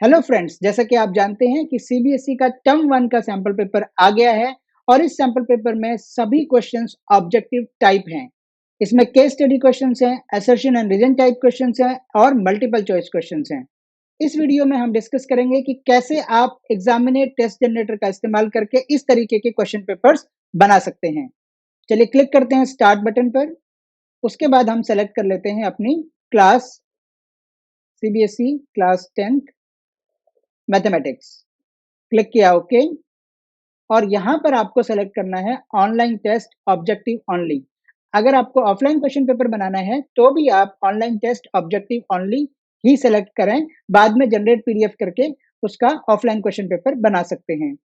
Hello friends, जैसा कि आप जानते हैं कि सीबीएसई का टर्म 1 का सैंपल पेपर आ गया है और इस सैंपल पेपर में सभी क्वेश्चंस ऑब्जेक्टिव टाइप हैं। इसमें केस स्टडी क्वेश्चंस हैं, assertion and reason type questions हैं और मल्टीपल चॉइस क्वेश्चंस हैं। इस वीडियो में हम डिस्कस करेंगे कि कैसे आप एग्जामिनेट टेस्ट जनरेटर का इस्तेमाल करके इस तरीके के क्वेश्चन पेपर्स बना सकते हैं। चलिए क्लिक करते हैं स्टार्ट बटन पर। उसके बाद हम सेलेक्ट कर लेते हैं अपनी class, CBSE class 10 mathematics. Click किया ओके और यहाँ पर आपको सेलेक्ट करना है ऑनलाइन टेस्ट ऑब्जेक्टिव ओनली। अगर आपको ऑफलाइन क्वेश्चन पेपर बनाना है तो भी आप ऑनलाइन टेस्ट ऑब्जेक्टिव ओनली ही सेलेक्ट करें, बाद में जनरेट पीडीएफ करके उसका ऑफलाइन क्वेश्चन पेपर बना सकते हैं।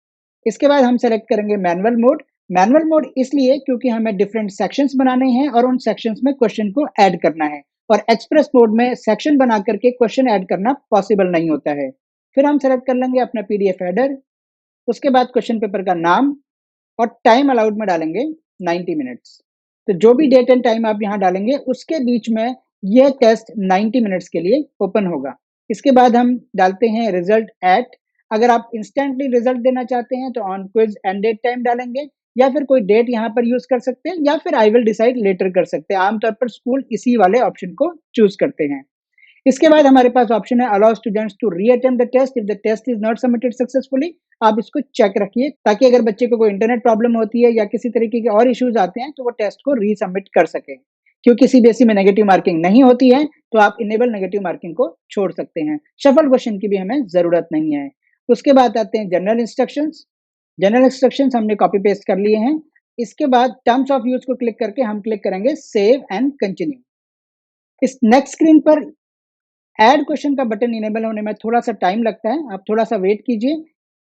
इसके बाद हम सेलेक्ट करेंगे मैनुअल मोड। मैनुअल मोड इसलिए क्योंकि हमें डिफरेंट सेक्शंस बनाने हैं और उन सेक्शंस में क्वेश्चन को ऐड करना है और एक्सप्रेस मोड में सेक्शन बना करके क्वेश्चन ऐड करना पॉसिबल नहीं होता है। फिर हम सेलेक्ट कर लेंगे अपना पीडीएफ हेडर। उसके बाद क्वेश्चन पेपर का नाम और टाइम अलाउड में डालेंगे 90 मिनट्स। तो जो भी डेट एंड टाइम आप यहाँ डालेंगे उसके बीच में यह टेस्ट 90 मिनट्स के लिए ओपन होगा। इसके बाद हम डालते हैं रिजल्ट एट। अगर आप इंस्टेंटली रिजल्ट देना चाहते हैं तो on quiz end date time डालेंगे या फिर कोई डेट यहाँ पर यूज कर सकते हैं या फिर आई विल डिसाइड लेटर कर सकते हैं। आमतौर पर स्कूल इसी वाले ऑप्शन को चूज करते हैं। इसके बाद हमारे पास ऑप्शन है allow students to reattempt the test if the test is not submitted successfully. आप इसको चेक रखिए ताकि अगर बच्चे को कोई इंटरनेट प्रॉब्लम होती है या किसी तरीके के और इश्यूज आते हैं तो वो टेस्ट को रीसबमिट कर सके। क्योंकि सीबीएसई में नेगेटिव मार्किंग नहीं होती है तो आप इनेबल नेगेटिव मार्किंग को छोड़ सकते हैं। शफल क्वेश्चन की भी हमें जरूरत नहीं है। उसके बाद आते हैं जनरल इंस्ट्रक्शंस। जनरल इंस्ट्रक्शंस हमने कॉपी पेस्ट कर लिए हैं। इसके बाद टर्म्स ऑफ यूज को क्लिक करके हम क्लिक करेंगे सेव एंड कंटिन्यू। इस नेक्स्ट स्क्रीन पर ऐड क्वेश्चन का बटन इनेबल होने में थोड़ा सा टाइम लगता है, आप थोड़ा सा वेट कीजिए।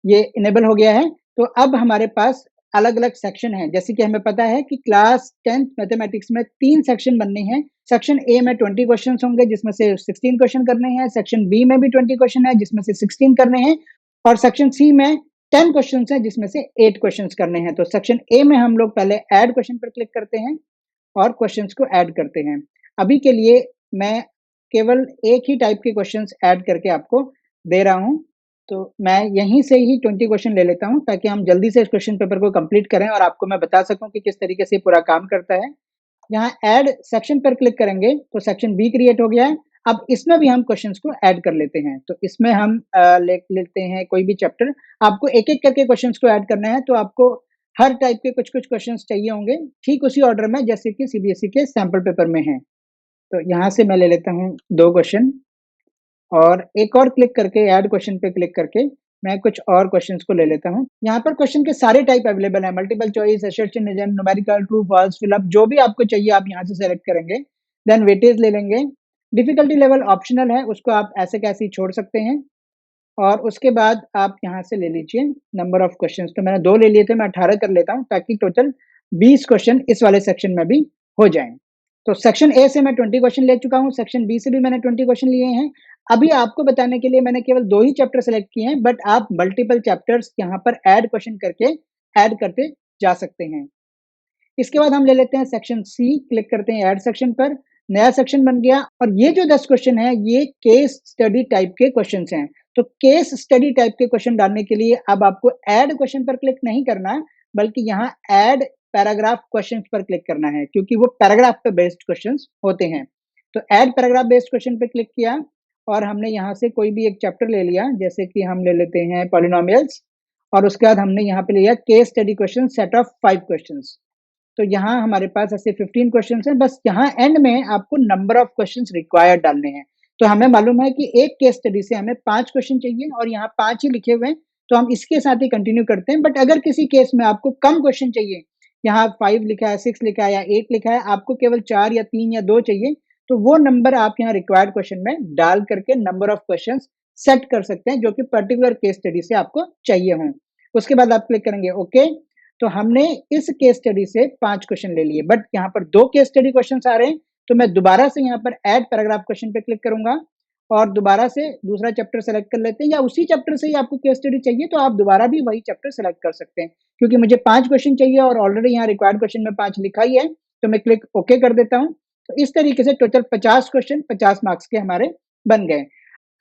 ये इनेबल हो गया है। तो अब हमारे पास अलग अलग सेक्शन है। जैसे कि हमें पता है कि क्लास 10th मैथमेटिक्स में 3 सेक्शन बनने हैं। सेक्शन ए में 20 क्वेश्चन होंगे जिसमें से 16 क्वेश्चन करने हैं। सेक्शन बी में भी 20 क्वेश्चन है जिसमें से 16 करने हैं और सेक्शन सी में 10 क्वेश्चन है जिसमें से 8 क्वेश्चन करने हैं। तो सेक्शन ए में हम लोग पहले ऐड क्वेश्चन पर क्लिक करते हैं और क्वेश्चंस को ऐड करते हैं। अभी के लिए मैं केवल एक ही टाइप के क्वेश्चंस ऐड करके आपको दे रहा हूं। तो मैं यहीं से ही 20 क्वेश्चन ले लेता हूं ताकि हम जल्दी से इस क्वेश्चन पेपर को कंप्लीट करें और आपको मैं बता सकूं कि किस तरीके से पूरा काम करता है। यहाँ ऐड सेक्शन पर क्लिक करेंगे तो सेक्शन बी क्रिएट हो गया है। अब इसमें भी हम क्वेश्चंस को ऐड कर लेते हैं। तो इसमें हम लेते हैं कोई भी चैप्टर। आपको एक एक करके क्वेश्चंस को ऐड करना है तो आपको हर टाइप के कुछ कुछ क्वेश्चंस चाहिए होंगे, ठीक उसी ऑर्डर में जैसे कि सीबीएसई के सैंपल पेपर में है। तो यहाँ से मैं ले लेता हूँ 2 क्वेश्चन और एक और क्लिक करके ऐड क्वेश्चन पे क्लिक करके मैं कुछ और क्वेश्चंस को ले लेता हूँ। यहाँ पर क्वेश्चन के सारे टाइप अवेलेबल है, multiple choice, assertion, reason, numerical, true, false, fill up, जो भी आपको चाहिए आप यहाँ से सेलेक्ट करेंगे। देन वेटेज ले लेंगे। डिफिकल्टी लेवल ऑप्शनल है, उसको आप ऐसे कैसे ही छोड़ सकते हैं। और उसके बाद आप यहाँ से ले लीजिए नंबर ऑफ क्वेश्चंस। तो मैंने 2 ले लिए थे, मैं 18 कर लेता हूँ ताकि टोटल 20 क्वेश्चन इस वाले सेक्शन में भी हो जाएं। तो सेक्शन ए से मैं 20 क्वेश्चन ले चुका हूँ, सेक्शन बी से भी मैंने 20 क्वेश्चन लिए हैं। अभी आपको बताने के लिए मैंने केवल 2 ही चैप्टर सेलेक्ट किए हैं, बट आप मल्टीपल चैप्टर्स यहाँ पर ऐड क्वेश्चन करके ऐड करते जा सकते हैं। इसके बाद हम ले लेते हैं सेक्शन सी, क्लिक करते हैं ऐड सेक्शन पर। नया सेक्शन बन गया और ये जो 10 क्वेश्चन है ये केस स्टडी टाइप के क्वेश्चन हैं। तो केस स्टडी टाइप के क्वेश्चन डालने के लिए अब आपको ऐड क्वेश्चन पर क्लिक नहीं करना है, बल्कि यहाँ ऐड पैराग्राफ क्वेश्चन पर क्लिक करना है क्योंकि वो पैराग्राफ पे बेस्ड क्वेश्चन होते हैं। तो ऐड पैराग्राफ बेस्ड क्वेश्चन पे क्लिक किया और हमने यहाँ से कोई भी एक चैप्टर ले लिया, जैसे कि हम ले लेते हैं पॉलिनोमियल्स और उसके बाद हमने यहाँ पे लिया case study question set of 5 question. तो यहाँ हमारे पास ऐसे 15 क्वेश्चन हैं। बस यहाँ एंड में आपको नंबर ऑफ क्वेश्चन रिक्वायर्ड डालने हैं। तो हमें मालूम है कि एक केस स्टडी से हमें 5 क्वेश्चन चाहिए और यहाँ 5 ही लिखे हुए हैं, तो हम इसके साथ ही कंटिन्यू करते हैं। बट अगर किसी केस में आपको कम क्वेश्चन चाहिए, यहाँ 5 लिखा है, 6 लिखा है या 8 लिखा है, आपको केवल 4 या 3 या 2 चाहिए, तो वो नंबर आप यहाँ रिक्वायर्ड क्वेश्चन में डाल करके नंबर ऑफ क्वेश्चन सेट कर सकते हैं जो कि पर्टिकुलर केस स्टडी से आपको चाहिए हों। उसके बाद आप क्लिक करेंगे ओके। तो हमने इस केस स्टडी से 5 क्वेश्चन ले लिए, बट यहाँ पर 2 केस स्टडी क्वेश्चन आ रहे हैं, तो मैं दोबारा से यहाँ पर ऐड पैराग्राफ क्वेश्चन पे क्लिक करूंगा और दोबारा से दूसरा चैप्टर सेलेक्ट कर लेते हैं, या उसी चैप्टर से ही आपको केस स्टडी चाहिए तो आप दोबारा भी वही चैप्टर सेलेक्ट कर सकते हैं। क्योंकि मुझे 5 क्वेश्चन चाहिए और ऑलरेडी यहाँ रिक्वायर्ड क्वेश्चन में 5 लिखा ही है, तो मैं क्लिक ओके कर देता हूँ। तो इस तरीके से टोटल 50 क्वेश्चन 50 मार्क्स के हमारे बन गए।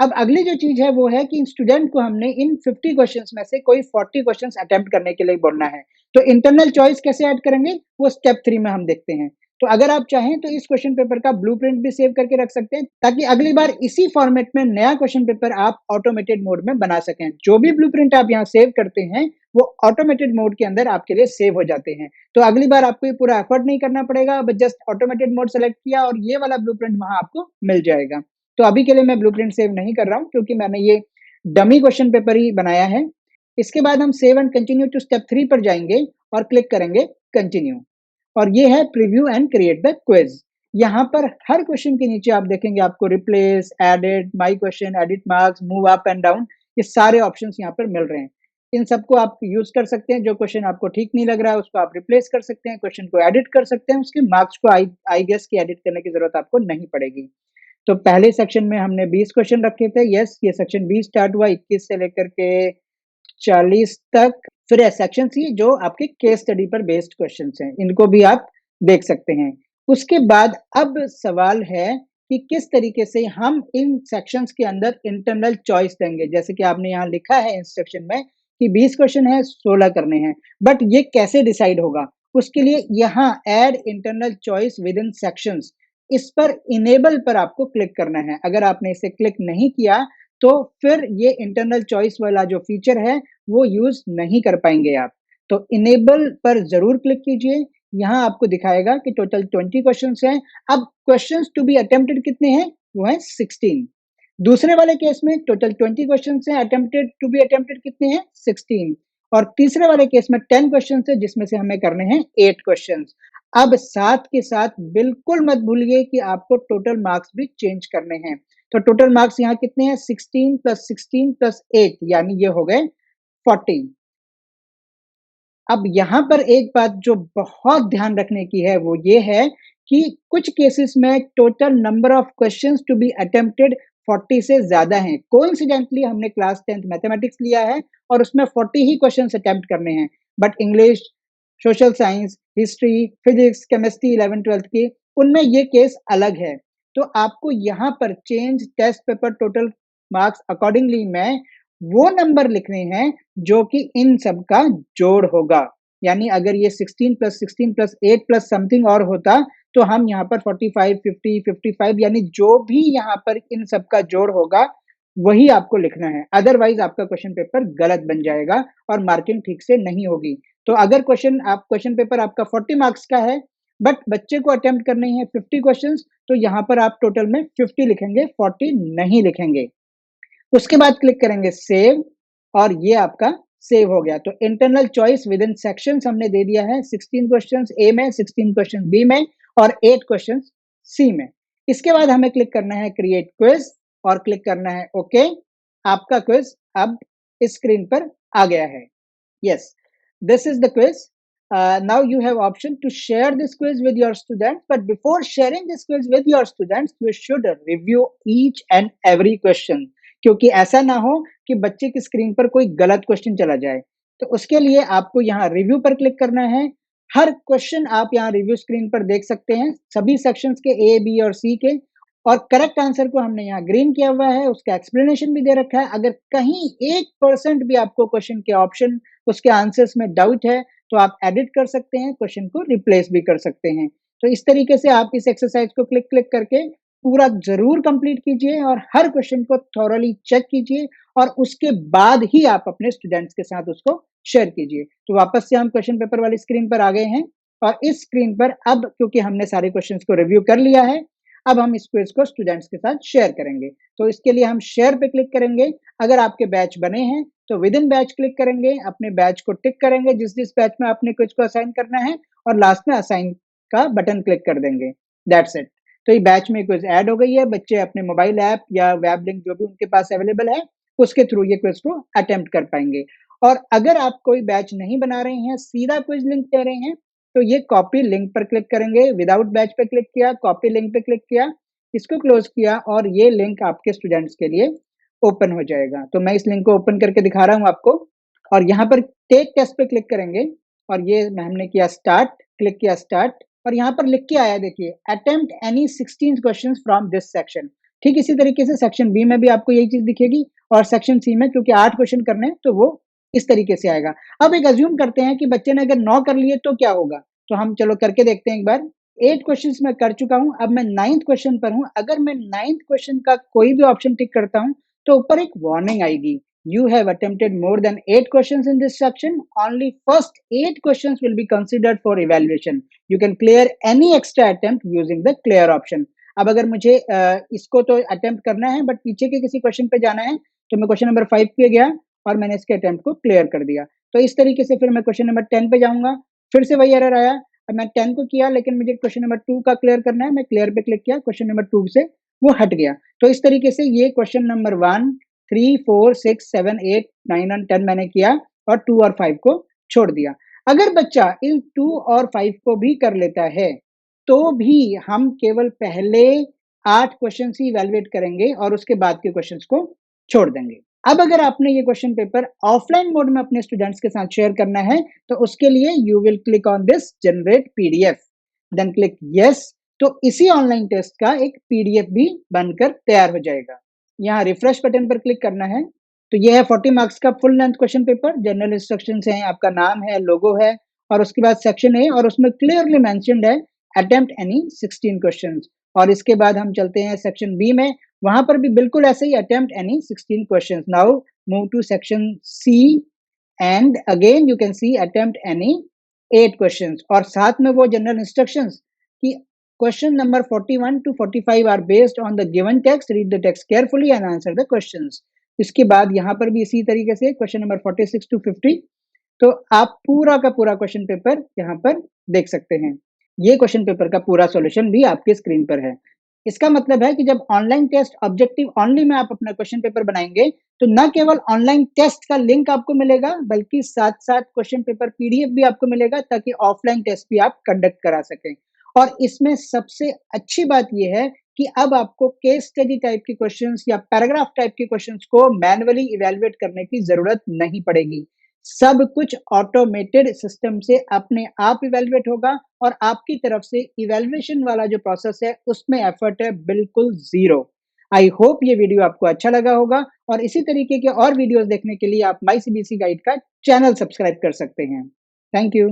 अब अगली जो चीज़ है वो है कि स्टूडेंट को हमने इन 50 क्वेश्चंस में से कोई 40 क्वेश्चंस अटेम्प्ट करने के लिए बोलना है। तो इंटरनल चॉइस कैसे ऐड करेंगे वो स्टेप 3 में हम देखते हैं। तो अगर आप चाहें तो इस क्वेश्चन पेपर का ब्लूप्रिंट भी सेव करके रख सकते हैं ताकि अगली बार इसी फॉर्मेट में नया क्वेश्चन पेपर आप ऑटोमेटेड मोड में बना सकें। जो भी ब्लूप्रिंट आप यहाँ सेव करते हैं वो ऑटोमेटेड मोड के अंदर आपके लिए सेव हो जाते हैं। तो अगली बार आपको ये पूरा एफर्ट नहीं करना पड़ेगा, बस जस्ट ऑटोमेटेड मोड सेलेक्ट किया और ये वाला ब्लूप्रिंट वहाँ आपको मिल जाएगा। तो अभी के लिए मैं ब्लूप्रिंट सेव नहीं कर रहा हूँ क्योंकि मैंने ये डमी क्वेश्चन पेपर ही बनाया है। इसके बाद हम save and continue to step 3 पर जाएंगे और क्लिक करेंगे कंटिन्यू। और ये है preview and create the quiz. यहाँ पर हर क्वेश्चन के नीचे आप देखेंगे आपको replace, edit, my question, edit marks, move up and down, ये सारे ऑप्शंस यहाँ पर मिल रहे हैं। इन सबको आप यूज कर सकते हैं। जो क्वेश्चन आपको ठीक नहीं लग रहा है उसको आप रिप्लेस कर सकते हैं, क्वेश्चन को एडिट कर सकते हैं, उसके मार्क्स को आई गेस की एडिट करने की जरूरत आपको नहीं पड़ेगी। तो पहले सेक्शन में हमने 20 क्वेश्चन रखे थे। यस, ये सेक्शन 20 स्टार्ट हुआ 21 से लेकर के 40 तक। फिर सेक्शन सी जो आपके केस स्टडी पर बेस्ड क्वेश्चंस हैं, इनको भी आप देख सकते हैं। उसके बाद अब सवाल है कि किस तरीके से हम इन सेक्शंस के अंदर इंटरनल चॉइस देंगे। जैसे कि आपने यहाँ लिखा है इंस्ट्रक्शन में कि 20 क्वेश्चन है, 16 करने हैं, बट ये कैसे डिसाइड होगा? उसके लिए यहाँ add internal choice with in sections, इस पर इनेबल पर आपको क्लिक करना है। अगर आपने इसे क्लिक नहीं किया तो फिर ये इंटरनल चॉइस वाला जो फीचर है वो यूज नहीं कर पाएंगे आप। तो इनेबल पर जरूर क्लिक कीजिए। यहाँ आपको दिखाएगा कि टोटल 20 क्वेश्चंस हैं। अब क्वेश्चंस टू बी अटेम्प्टेड कितने हैं? वो है 16। दूसरे वाले केस में टोटल 20 क्वेश्चंस हैं, अटेम्प्टेड टू बी अटेम्प्टेड कितने हैं? 16। और तीसरे वाले केस में 10 क्वेश्चंस है जिसमें से हमें करने हैं 8 क्वेश्चंस। अब साथ के साथ बिल्कुल मत भूलिए कि आपको टोटल मार्क्स भी चेंज करने हैं। तो टोटल मार्क्स यहाँ कितने हैं? 16 प्लस 16 प्लस 8, यानी ये हो गए 40। अब यहाँ पर एक बात जो बहुत ध्यान रखने की है वो ये है कि कुछ केसेस में total number of questions to be attempted 40 से ज्यादा हैं। कोइंसिडेंटली हमने क्लास 10th मैथमेटिक्स लिया है और उसमें 40 ही क्वेश्चंस अटेम्प्ट करने हैं, but English, social science, history, physics, chemistry 11 12th के उनमें ये केस अलग है। तो आपको यहाँ पर change test paper total marks accordingly में वो नंबर लिखने हैं जो कि इन सब का जोड़ होगा। यानी अगर ये 16 प्लस 16 प्लस 8 प्लस समथिंग और होता तो हम यहाँ पर 45, 50, 55 यानी जो भी यहाँ पर इन सब का जोड़ होगा वही आपको लिखना है। अदरवाइज आपका क्वेश्चन पेपर गलत बन जाएगा और मार्किंग ठीक से नहीं होगी। तो अगर क्वेश्चन पेपर आपका 40 मार्क्स का है बट बच्चे को अटेम्प्ट करने हैं 50 क्वेश्चंस, तो यहाँ पर आप टोटल में 50 लिखेंगे, 40 नहीं लिखेंगे। उसके बाद क्लिक करेंगे सेव और ये आपका सेव हो गया। तो internal choice with in sections हमने दे दिया है, 16 क्वेश्चंस ए में, 16 क्वेश्चन बी में और 8 क्वेश्चंस सी में। इसके बाद हमें क्लिक करना है क्रिएट क्विज और क्लिक करना है ओके। आपका क्विज अब इस स्क्रीन पर आ गया है। Yes, this is the quiz. Now you have option to share this quiz with your students, but before sharing this quiz with your students, you should review each and every question, क्योंकि ऐसा ना हो कि बच्चे की screen पर कोई गलत क्वेश्चन चला जाए। तो उसके लिए आपको यहाँ रिव्यू पर क्लिक करना है। हर क्वेश्चन आप यहाँ रिव्यू स्क्रीन पर देख सकते हैं, सभी सेक्शंस के ए, बी और सी के, और करेक्ट आंसर को हमने यहाँ ग्रीन किया हुआ है, उसका एक्सप्लेनेशन भी दे रखा है। अगर कहीं 1% भी आपको क्वेश्चन के ऑप्शन, उसके आंसर्स में डाउट है तो आप एडिट कर सकते हैं, क्वेश्चन को रिप्लेस भी कर सकते हैं। तो इस तरीके से आप इस एक्सरसाइज को क्लिक क्लिक करके पूरा जरूर कंप्लीट कीजिए और हर क्वेश्चन को थॉरली चेक कीजिए और उसके बाद ही आप अपने स्टूडेंट्स के साथ उसको शेयर कीजिए। तो वापस से हम क्वेश्चन पेपर वाली स्क्रीन पर आ गए हैं और इस स्क्रीन पर अब क्योंकि हमने सारे क्वेश्चंस को रिव्यू कर लिया है, अब हम इस क्विज को स्टूडेंट्स के साथ शेयर करेंगे। तो इसके लिए हम शेयर पे क्लिक करेंगे। अगर आपके बैच बने हैं तो विद इन बैच क्लिक करेंगे, अपने बैच को टिक करेंगे जिस जिस बैच में आपने क्विज को असाइन करना है और लास्ट में असाइन का बटन क्लिक कर देंगे। That's it. तो ये बैच में क्विज ऐड हो गई है। बच्चे अपने मोबाइल ऐप या वेब लिंक जो भी उनके पास अवेलेबल है उसके थ्रू ये क्विज को अटेम्प्ट कर पाएंगे। और अगर आप कोई बैच नहीं बना रहे हैं, सीधा क्विज लिंक दे रहे हैं, तो ये कॉपी लिंक पर क्लिक करेंगे। विदाउट बैच पे क्लिक किया, कॉपी लिंक पे क्लिक किया, इसको क्लोज किया और ये लिंक आपके स्टूडेंट्स के लिए ओपन हो जाएगा। तो मैं इस लिंक को ओपन करके दिखा रहा हूं आपको और यहाँ पर टेक टेस्ट पे क्लिक करेंगे और ये हमने किया स्टार्ट, क्लिक किया स्टार्ट और यहाँ पर लिख के आया देखिए, attempt any 16 questions from this section. ठीक इसी तरीके से सेक्शन बी में भी आपको यही चीज़ दिखेगी और सेक्शन सी में क्योंकि 8 क्वेश्चन करने हैं, तो वो इस तरीके से आएगा। अब एक अज़्यूम करते हैं कि बच्चे ने अगर 9 कर लिए तो क्या होगा? तो हम चलो करके देखते हैं एक बार। 8 क्वेश्चंस मैं कर चुका हूँ, अब मैं 9th क्वेश्चन पर हूँ। अगर मैं 9th क्वेश्चन का कोई भी ऑप्शन टिक करता हूँ, तो ऊपर एक वार्निंग आएगी। You have attempted more than 8 questions in this section. Only first 8 questions will be considered for evaluation. You can clear any extra attempt using the clear option. अब अगर मुझे इसको तो अटेम्प्ट करना है बट पीछे के किसी क्वेश्चन पे जाना है, तो मैं क्वेश्चन नंबर 5 पे गया और मैंने इसके अटेम्प्ट को क्लियर कर दिया। तो इस तरीके से फिर मैं क्वेश्चन नंबर 10 पे जाऊँगा, फिर से वही एरर आया। अब मैं 10 को किया लेकिन मुझे क्वेश्चन नंबर 2 का क्लियर करना है, मैं क्लियर पे क्लिक किया, क्वेश्चन नंबर 2 से वो हट गया। तो इस तरीके से ये क्वेश्चन नंबर 1, 3, 4, 6, 7, 8, 9 एंड 10 मैंने किया और 2 और 5 को छोड़ दिया। अगर बच्चा इन 2 और 5 को भी कर लेता है, तो भी हम केवल पहले 8 क्वेश्चंस ही इवैल्यूएट करेंगे और उसके बाद के क्वेश्चंस को छोड़ देंगे। अब अगर आपने ये क्वेश्चन पेपर ऑफलाइन मोड में अपने स्टूडेंट्स के साथ शेयर करना है, तो उसके लिए you will click on this generate PDF, then click yes. तो इसी ऑनलाइन टेस्ट का एक पीडीएफ भी बनकर तैयार हो जाएगा। यहाँ रिफ्रेश बटन पर क्लिक करना है। तो ये है 40 मार्क्स का full length question paper. General instructions हैं, आपका नाम है, लोगो है और उसके बाद सेक्शन ए और उसमें क्लियरली मेंशन्ड है अटेम्प्ट एनी 16 क्वेश्चंस। और इसके बाद हम चलते हैं सेक्शन बी में, वहां पर भी बिल्कुल ऐसे ही attempt any 16 questions. Now move to section C and again you can see attempt any 8 questions और साथ में वो जनरल इंस्ट्रक्शंस कि question number 41 to 45 are based on the given text, read the text carefully and answer the questions. इसके बाद यहाँ पर भी इसी तरीके से क्वेश्चन नंबर 46 to 50। तो आप पूरा का पूरा क्वेश्चन पेपर यहाँ पर देख सकते हैं। ये क्वेश्चन पेपर का पूरा सॉल्यूशन भी आपके स्क्रीन पर है। इसका मतलब है कि जब ऑनलाइन टेस्ट ऑब्जेक्टिव ओनली में आप अपना क्वेश्चन पेपर बनाएंगे, तो न केवल ऑनलाइन टेस्ट का लिंक आपको मिलेगा, बल्कि साथ-साथ क्वेश्चन पेपर पीडीएफ भी आपको मिलेगा ताकि ऑफलाइन टेस्ट भी आप कंडक्ट करा सकें। और इसमें सबसे अच्छी बात ये है कि अब आपको केस स्टडी टाइप के क्वेश्चंस या पैराग्राफ टाइप के क्वेश्चंस को मैन्युअली इवैल्यूएट करने की जरूरत नहीं पड़ेगी। सब कुछ ऑटोमेटेड सिस्टम से अपने आप इवैल्यूएट होगा और आपकी तरफ से इवैल्यूएशन वाला जो प्रोसेस है उसमें एफर्ट है बिल्कुल जीरो। आई होप ये वीडियो आपको अच्छा लगा होगा और इसी तरीके के और वीडियोस देखने के लिए आप माई सीबीएसई गाइड का चैनल सब्सक्राइब कर सकते हैं। Thank you.